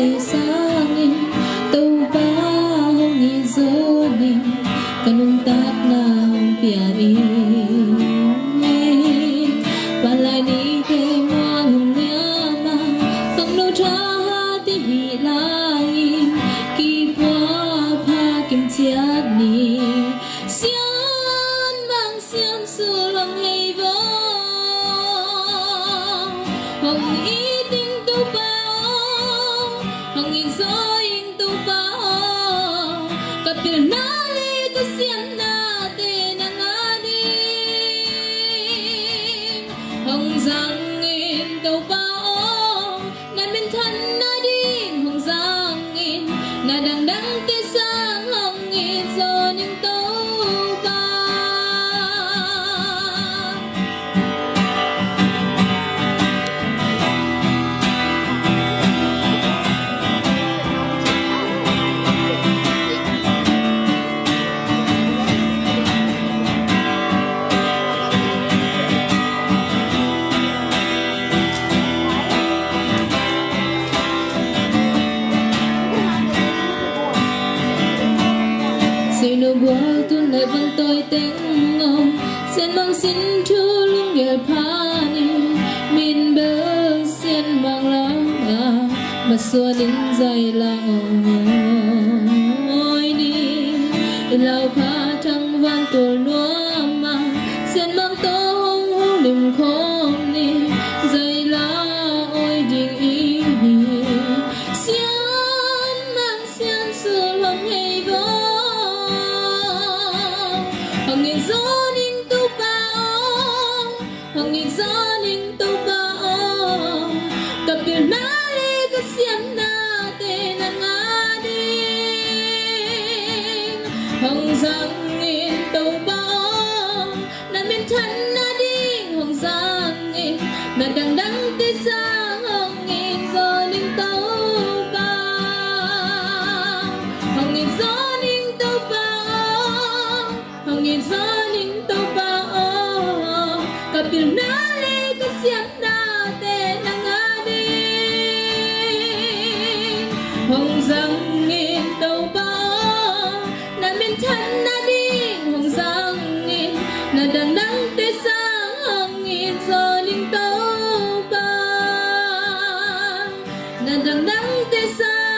tê sangin tau ba hongi zoni kanung tak na piani palai ni te muang nyama tang no cha ti hi lai ki pwa pha kim chiat ni xian mang xian su long hei vo hong y tinh tu bao hong y zo ing tu bao kapil na li ka xian na te na nga đi hong giang in tu bao na min thân na đi hong giang in na đằng đằng te sang hong y zo ning tu say no boy tu nay vẫn tôi tiếng ngông sen mang xin chu lung ghé pani min bơ sen mang lang mà xua đến dài lang ôi đi lao pha trăng van tổ lúa mà sen mang tô hông hông lim khom đi dài la ôi đình ý xian mang xian xưa lòng hay vỡ hằng nghìn gió ninh tu bao hằng nghìn gió ninh tu bao cặp biển má lê cái xiêm na tê na ngã đi hằng giang nghìn tu bao na miền thân na đi hằng giang nghìn na đằng đằng tê sang hằng nghìn gió ninh tu bao hằng nghìn gió ninh tu bao hằng nghìn gió ninh tu bao cặp biển na lê cái xiêm na tê na ngã đi hằng giang nghìn tu bao na miền thân na đi hằng giang nghìn na đằng đằng tê sang hằng nghìn gió ninh tu bao na đằng đằng tê sang